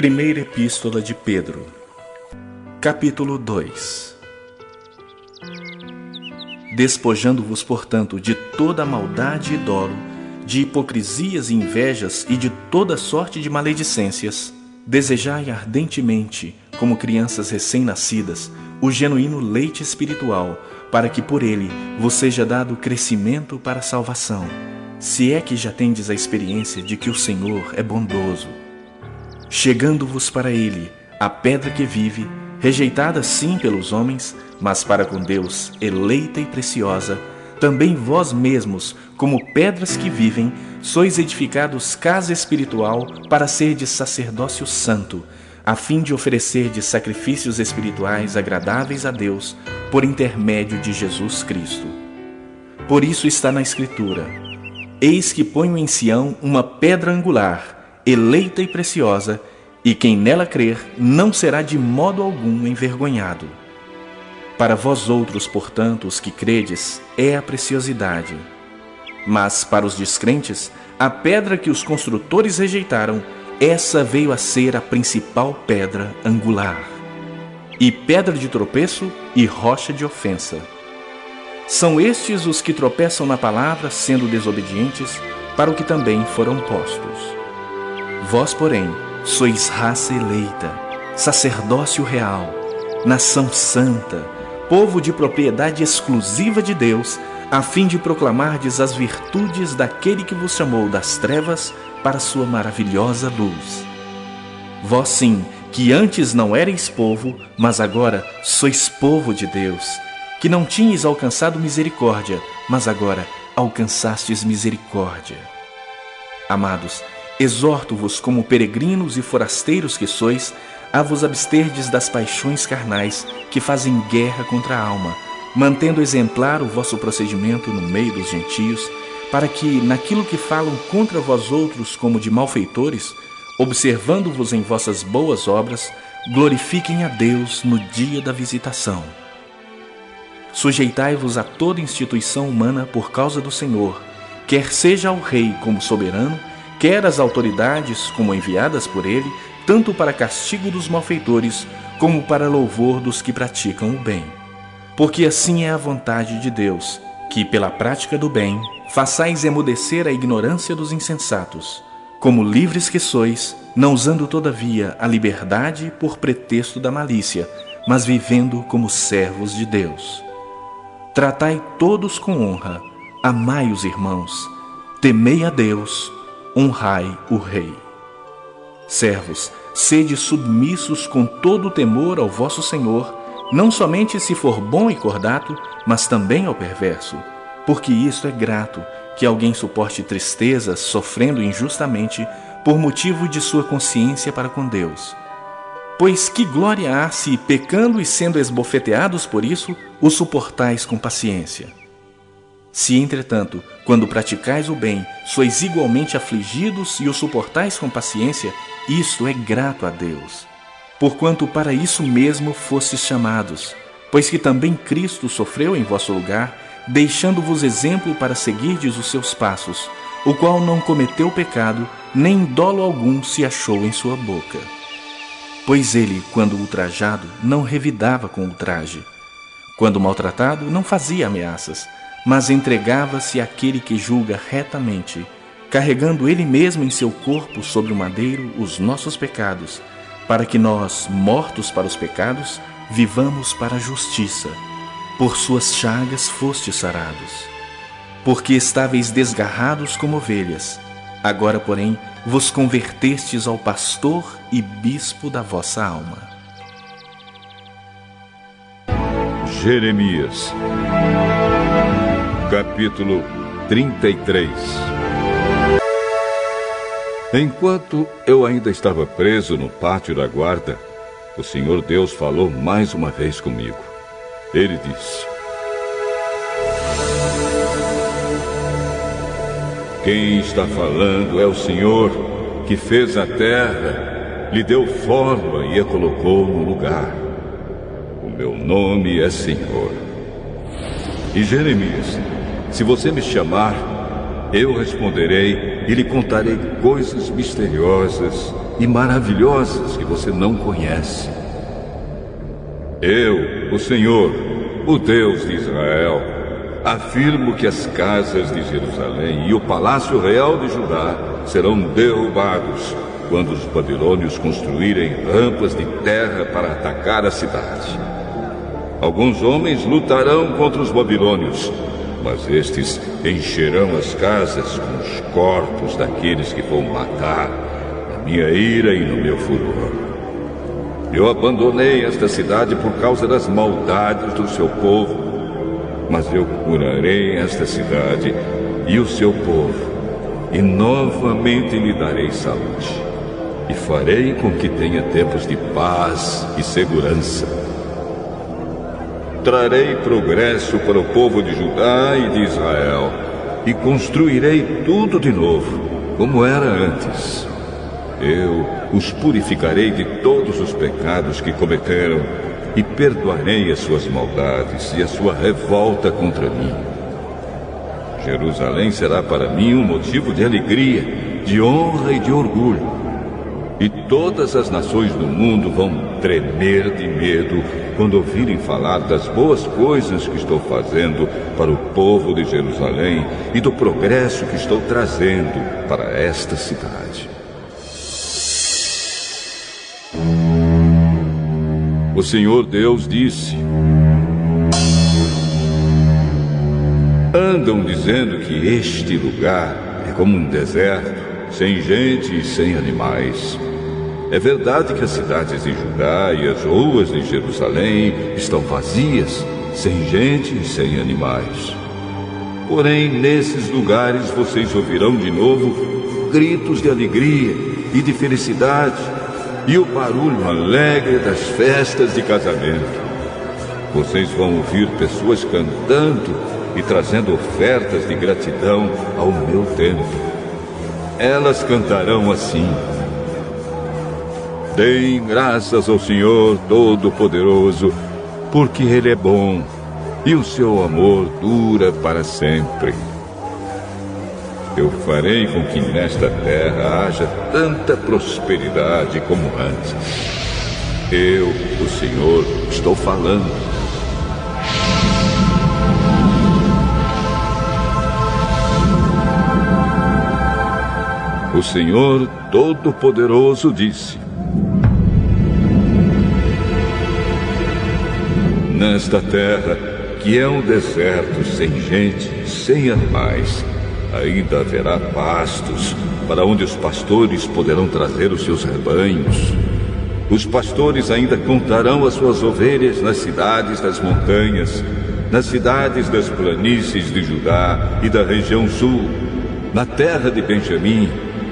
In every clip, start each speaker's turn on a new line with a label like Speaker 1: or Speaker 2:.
Speaker 1: Primeira Epístola de Pedro, capítulo 2. Despojando-vos, portanto, de toda a maldade e dolo, de hipocrisias e invejas e de toda sorte de maledicências, desejai ardentemente, como crianças recém-nascidas, o genuíno leite espiritual, para que por ele vos seja dado crescimento para a salvação, se é que já tendes a experiência de que o Senhor é bondoso. Chegando-vos para ele, a pedra que vive, rejeitada sim pelos homens, mas para com Deus eleita e preciosa, também vós mesmos, como pedras que vivem, sois edificados casa espiritual para serdes sacerdócio santo, a fim de oferecerdes sacrifícios espirituais agradáveis a Deus, por intermédio de Jesus Cristo. Por isso está na Escritura: eis que ponho em Sião uma pedra angular, eleita e preciosa, e quem nela crer não será de modo algum envergonhado. Para vós outros, portanto, os que credes, é a preciosidade. Mas para os descrentes, a pedra que os construtores rejeitaram, essa veio a ser a principal pedra angular, e pedra de tropeço e rocha de ofensa. São estes os que tropeçam na palavra, sendo desobedientes, para o que também foram postos. Vós, porém, sois raça eleita, sacerdócio real, nação santa, povo de propriedade exclusiva de Deus, a fim de proclamardes as virtudes daquele que vos chamou das trevas para a sua maravilhosa luz. Vós sim, que antes não erais povo, mas agora sois povo de Deus, que não tinhais alcançado misericórdia, mas agora alcançastes misericórdia. Amados, exorto-vos como peregrinos e forasteiros que sois, a vos absterdes das paixões carnais que fazem guerra contra a alma, mantendo exemplar o vosso procedimento no meio dos gentios, para que, naquilo que falam contra vós outros como de malfeitores, observando-vos em vossas boas obras, glorifiquem a Deus no dia da visitação. Sujeitai-vos a toda instituição humana por causa do Senhor, quer seja ao rei como soberano, quer as autoridades como enviadas por ele, tanto para castigo dos malfeitores, como para louvor dos que praticam o bem. Porque assim é a vontade de Deus, que pela prática do bem, façais emudecer a ignorância dos insensatos, como livres que sois, não usando todavia a liberdade por pretexto da malícia, mas vivendo como servos de Deus. Tratai todos com honra, amai os irmãos, temei a Deus, honrai o Rei. Servos, sede submissos com todo o temor ao vosso Senhor, não somente se for bom e cordato, mas também ao perverso, porque isto é grato, que alguém suporte tristezas, sofrendo injustamente, por motivo de sua consciência para com Deus. Pois que glória há se, pecando e sendo esbofeteados por isso, o suportais com paciência? Se, entretanto, quando praticais o bem, sois igualmente afligidos e o suportais com paciência, isto é grato a Deus. Porquanto para isso mesmo fostes chamados, pois que também Cristo sofreu em vosso lugar, deixando-vos exemplo para seguirdes os seus passos, o qual não cometeu pecado, nem dolo algum se achou em sua boca. Pois ele, quando ultrajado, não revidava com ultraje. Quando maltratado, não fazia ameaças, mas entregava-se àquele que julga retamente, carregando ele mesmo em seu corpo sobre o madeiro os nossos pecados, para que nós, mortos para os pecados, vivamos para a justiça. Por suas chagas fostes sarados. Porque estáveis desgarrados como ovelhas, agora, porém, vos convertestes ao pastor e bispo da vossa alma.
Speaker 2: Jeremias, capítulo 33. Enquanto eu ainda estava preso no pátio da guarda, o Senhor Deus falou mais uma vez comigo. Ele disse: quem está falando é o Senhor, que fez a terra, lhe deu forma e a colocou no lugar. O meu nome é Senhor. E Jeremias, se você me chamar, eu responderei e lhe contarei coisas misteriosas e maravilhosas que você não conhece. Eu, o Senhor, o Deus de Israel, afirmo que as casas de Jerusalém e o palácio real de Judá serão derrubados quando os babilônios construírem rampas de terra para atacar a cidade. Alguns homens lutarão contra os babilônios, mas estes encherão as casas com os corpos daqueles que vão matar na minha ira e no meu furor. Eu abandonei esta cidade por causa das maldades do seu povo, mas eu curarei esta cidade e o seu povo, e novamente lhe darei saúde, e farei com que tenha tempos de paz e segurança. Trarei progresso para o povo de Judá e de Israel, e construirei tudo de novo, como era antes. Eu os purificarei de todos os pecados que cometeram, e perdoarei as suas maldades e a sua revolta contra mim. Jerusalém será para mim um motivo de alegria, de honra e de orgulho. E todas as nações do mundo vão tremer de medo quando ouvirem falar das boas coisas que estou fazendo para o povo de Jerusalém e do progresso que estou trazendo para esta cidade. O Senhor Deus disse: andam dizendo que este lugar é como um deserto, sem gente e sem animais. É verdade que as cidades de Judá e as ruas de Jerusalém estão vazias, sem gente e sem animais. Porém, nesses lugares vocês ouvirão de novo gritos de alegria e de felicidade e o barulho alegre das festas de casamento. Vocês vão ouvir pessoas cantando e trazendo ofertas de gratidão ao meu templo. Elas cantarão assim: deem graças ao Senhor Todo-Poderoso, porque Ele é bom e o seu amor dura para sempre. Eu farei com que nesta terra haja tanta prosperidade como antes. Eu, o Senhor, estou falando. O Senhor Todo-Poderoso disse: nesta terra, que é um deserto sem gente, sem animais, ainda haverá pastos para onde os pastores poderão trazer os seus rebanhos. Os pastores ainda contarão as suas ovelhas nas cidades das montanhas, nas cidades das planícies de Judá e da região sul, na terra de Benjamim,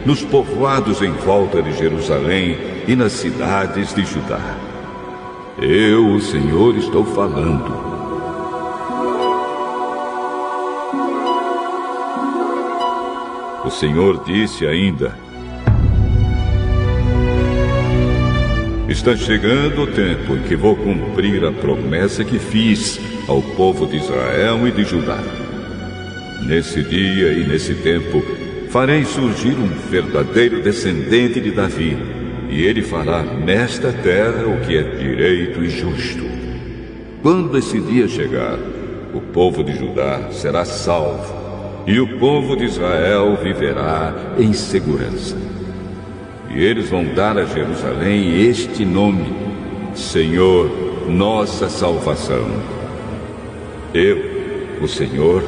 Speaker 2: nos povoados em volta de Jerusalém e nas cidades de Judá. Eu, o Senhor, estou falando. O Senhor disse ainda: está chegando o tempo em que vou cumprir a promessa que fiz ao povo de Israel e de Judá. Nesse dia e nesse tempo, farei surgir um verdadeiro descendente de Davi, e ele fará nesta terra o que é direito e justo. Quando esse dia chegar, o povo de Judá será salvo, e o povo de Israel viverá em segurança. E eles vão dar a Jerusalém este nome: Senhor, nossa salvação. Eu, o Senhor,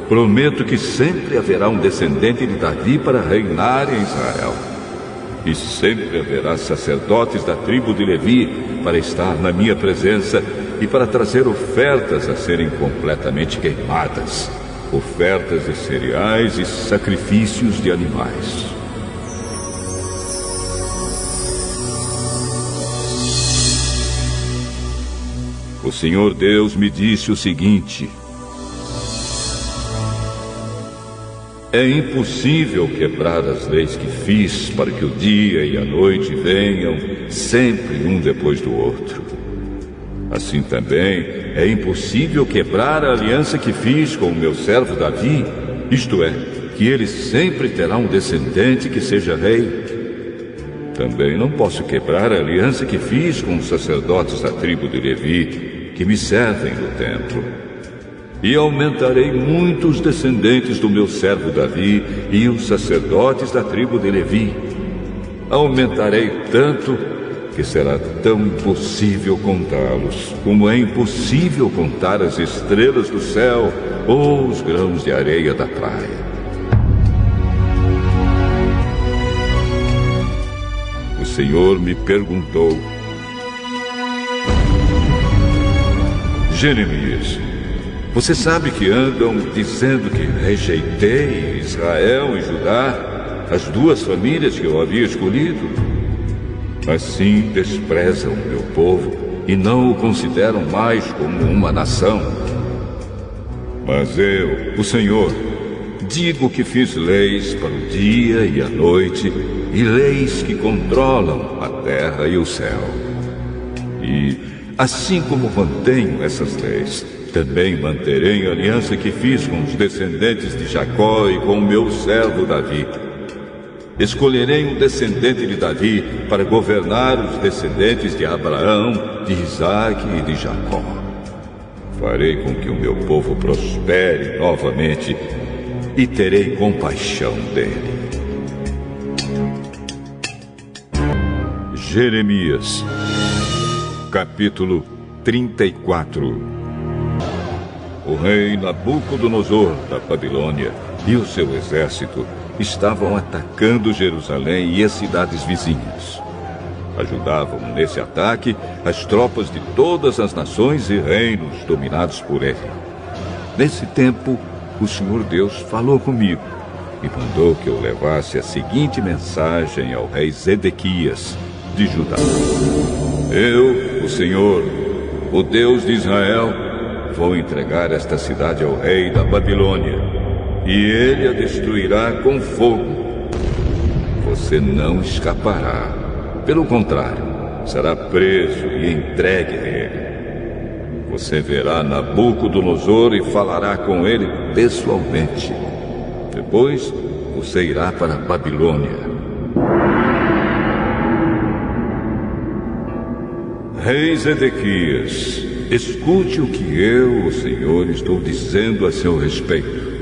Speaker 2: prometo que sempre haverá um descendente de Davi para reinar em Israel. E sempre haverá sacerdotes da tribo de Levi para estar na minha presença e para trazer ofertas a serem completamente queimadas, ofertas de cereais e sacrifícios de animais. O Senhor Deus me disse o seguinte: é impossível quebrar as leis que fiz para que o dia e a noite venham sempre um depois do outro. Assim também é impossível quebrar a aliança que fiz com o meu servo Davi, isto é, que ele sempre terá um descendente que seja rei. Também não posso quebrar a aliança que fiz com os sacerdotes da tribo de Levi, que me servem no templo. E aumentarei muito os descendentes do meu servo Davi e os sacerdotes da tribo de Levi. Aumentarei tanto que será tão impossível contá-los, como é impossível contar as estrelas do céu ou os grãos de areia da praia. O Senhor me perguntou: Jeremias, você sabe que andam dizendo que rejeitei Israel e Judá, as duas famílias que eu havia escolhido? Assim desprezam o meu povo e não o consideram mais como uma nação. Mas eu, o Senhor, digo que fiz leis para o dia e a noite, e leis que controlam a terra e o céu. E, assim como mantenho essas leis, também manterei a aliança que fiz com os descendentes de Jacó e com o meu servo Davi. Escolherei um descendente de Davi para governar os descendentes de Abraão, de Isaque e de Jacó. Farei com que o meu povo prospere novamente e terei compaixão dele. Jeremias, capítulo 34. O rei Nabucodonosor da Babilônia e o seu exército estavam atacando Jerusalém e as cidades vizinhas. Ajudavam nesse ataque as tropas de todas as nações e reinos dominados por ele. Nesse tempo, o Senhor Deus falou comigo e mandou que eu levasse a seguinte mensagem ao rei Zedequias, de Judá. Eu, o Senhor, o Deus de Israel, vou entregar esta cidade ao rei da Babilônia, e ele a destruirá com fogo. Você não escapará. Pelo contrário, será preso e entregue a ele. Você verá Nabucodonosor e falará com ele pessoalmente. Depois, você irá para a Babilônia. Rei Zedequias, escute o que eu, o Senhor, estou dizendo a seu respeito.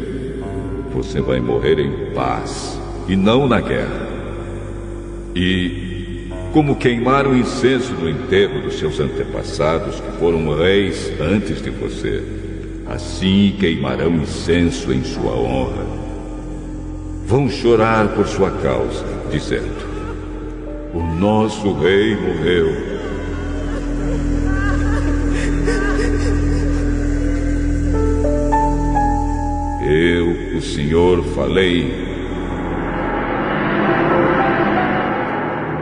Speaker 2: Você vai morrer em paz e não na guerra. E, como queimaram incenso no enterro dos seus antepassados, que foram reis antes de você, assim queimarão incenso em sua honra. Vão chorar por sua causa, dizendo: o nosso rei morreu. Eu, o Senhor, falei.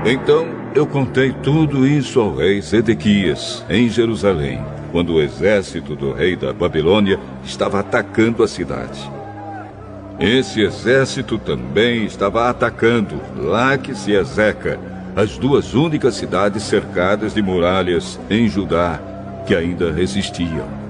Speaker 2: Então eu contei tudo isso ao rei Zedequias, em Jerusalém, quando o exército do rei da Babilônia estava atacando a cidade. Esse exército também estava atacando Laques e Ezeca, as duas únicas cidades cercadas de muralhas em Judá que ainda resistiam.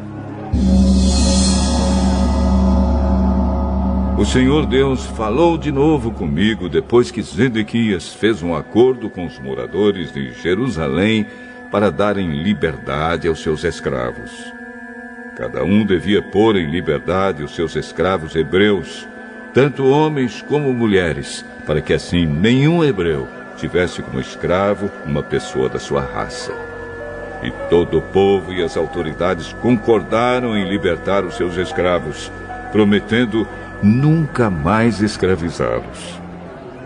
Speaker 2: O Senhor Deus falou de novo comigo depois que Zedequias fez um acordo com os moradores de Jerusalém para darem liberdade aos seus escravos. Cada um devia pôr em liberdade os seus escravos hebreus, tanto homens como mulheres, para que assim nenhum hebreu tivesse como escravo uma pessoa da sua raça. E todo o povo e as autoridades concordaram em libertar os seus escravos, prometendo nunca mais escravizá-los.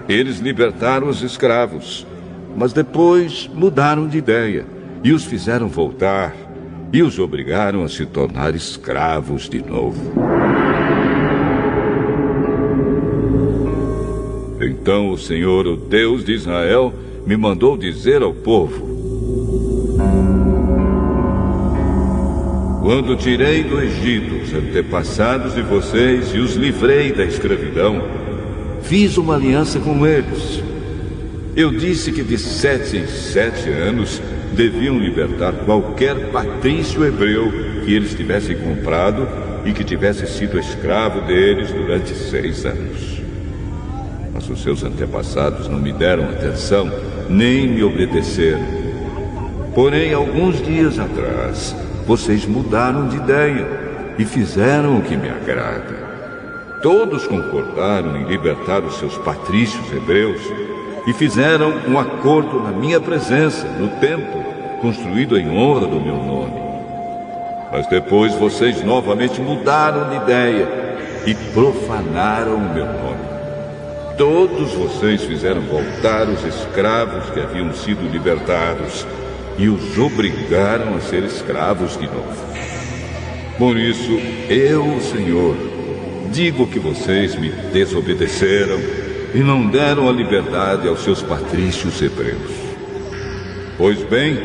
Speaker 2: Eles libertaram os escravos, mas depois mudaram de ideia e os fizeram voltar e os obrigaram a se tornar escravos de novo. Então o Senhor, o Deus de Israel, me mandou dizer ao povo: quando tirei do Egito os antepassados de vocês e os livrei da escravidão, fiz uma aliança com eles. Eu disse que de 7 em 7 anos deviam libertar qualquer patrício hebreu que eles tivessem comprado e que tivesse sido escravo deles durante 6 anos. Mas os seus antepassados não me deram atenção nem me obedeceram. Porém, alguns dias atrás, vocês mudaram de ideia e fizeram o que me agrada. Todos concordaram em libertar os seus patrícios hebreus e fizeram um acordo na minha presença, no templo, construído em honra do meu nome. Mas depois vocês novamente mudaram de ideia e profanaram o meu nome. Todos vocês fizeram voltar os escravos que haviam sido libertados e os obrigaram a ser escravos de novo. Por isso, eu, Senhor, digo que vocês me desobedeceram e não deram a liberdade aos seus patrícios hebreus. Pois bem,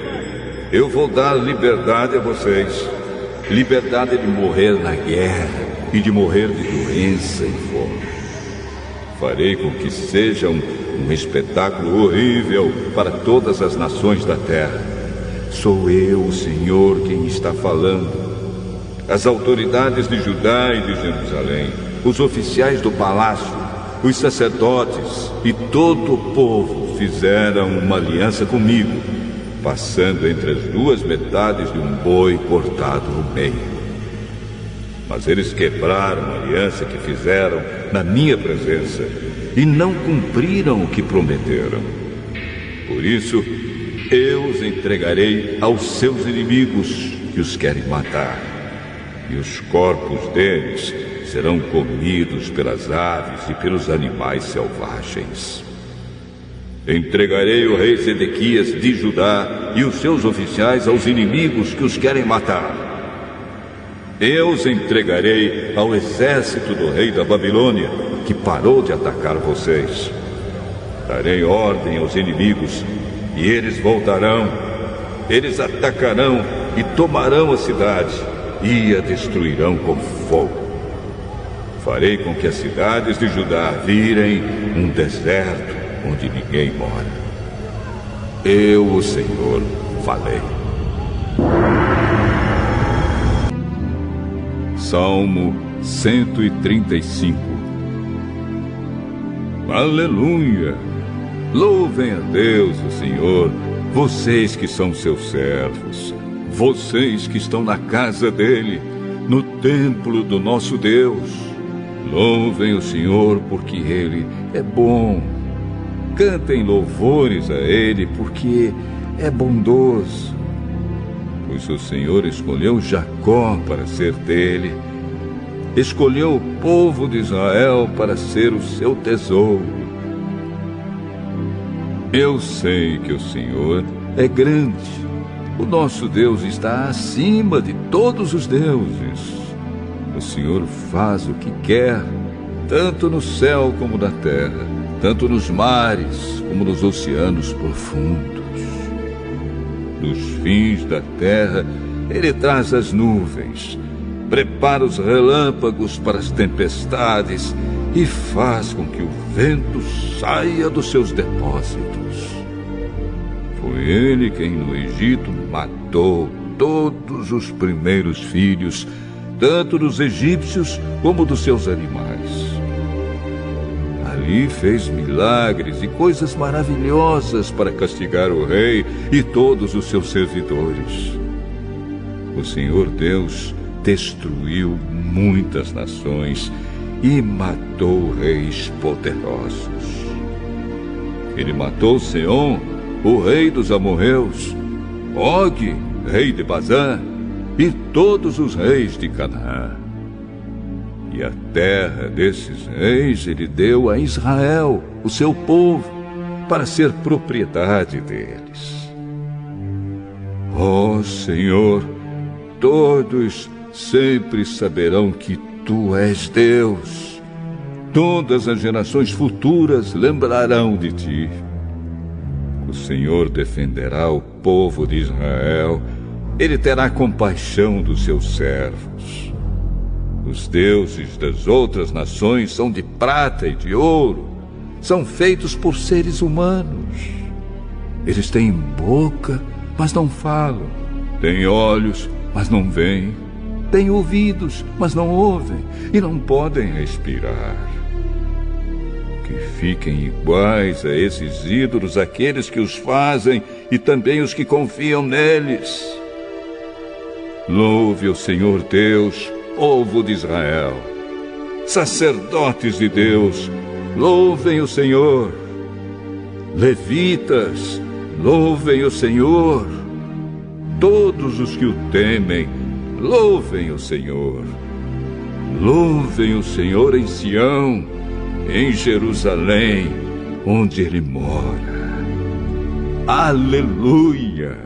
Speaker 2: eu vou dar liberdade a vocês. Liberdade de morrer na guerra e de morrer de doença e fome. Farei com que seja um espetáculo horrível para todas as nações da terra. Sou eu, o Senhor, quem está falando. As autoridades de Judá e de Jerusalém, os oficiais do palácio, os sacerdotes e todo o povo fizeram uma aliança comigo, passando entre as duas metades de um boi cortado no meio. Mas eles quebraram a aliança que fizeram na minha presença e não cumpriram o que prometeram. Por isso, eu os entregarei aos seus inimigos que os querem matar, e os corpos deles serão comidos pelas aves e pelos animais selvagens. Entregarei o rei Zedequias de Judá e os seus oficiais aos inimigos que os querem matar. Eu os entregarei ao exército do rei da Babilônia, que parou de atacar vocês. Darei ordem aos inimigos, e eles voltarão. Eles atacarão e tomarão a cidade, e a destruirão com fogo. Farei com que as cidades de Judá virem um deserto onde ninguém mora. Eu, o Senhor, falei. Salmo 135. Aleluia! Louvem a Deus, o Senhor, vocês que são seus servos, vocês que estão na casa dele, no templo do nosso Deus. Louvem o Senhor porque ele é bom. Cantem louvores a ele porque é bondoso. Pois o Senhor escolheu Jacó para ser dele. Escolheu o povo de Israel para ser o seu tesouro. Eu sei que o Senhor é grande. O nosso Deus está acima de todos os deuses. O Senhor faz o que quer, tanto no céu como na terra, tanto nos mares como nos oceanos profundos. Dos fins da terra, ele traz as nuvens, prepara os relâmpagos para as tempestades e faz com que o vento saia dos seus depósitos. Foi ele quem no Egito matou todos os primeiros filhos, tanto dos egípcios como dos seus animais. Ali fez milagres e coisas maravilhosas para castigar o rei e todos os seus servidores. O Senhor Deus destruiu muitas nações e matou reis poderosos. Ele matou Seom, o rei dos amorreus, Og, rei de Bazã, e todos os reis de Canaã. E a terra desses reis ele deu a Israel, o seu povo, para ser propriedade deles. Ó Senhor, todos sempre saberão que Tu és Deus. Todas as gerações futuras lembrarão de Ti. O Senhor defenderá o povo de Israel. Ele terá compaixão dos seus servos. Os deuses das outras nações são de prata e de ouro. São feitos por seres humanos. Eles têm boca, mas não falam. Têm olhos, mas não veem. Têm ouvidos, mas não ouvem. E não podem respirar. que fiquem iguais a esses ídolos aqueles que os fazem e também os que confiam neles. Louve o Senhor Deus, povo de Israel. Sacerdotes de Deus, louvem o Senhor. Levitas, louvem o Senhor. Todos os que o temem, louvem o Senhor. Louvem o Senhor em Sião, em Jerusalém, onde Ele mora. Aleluia!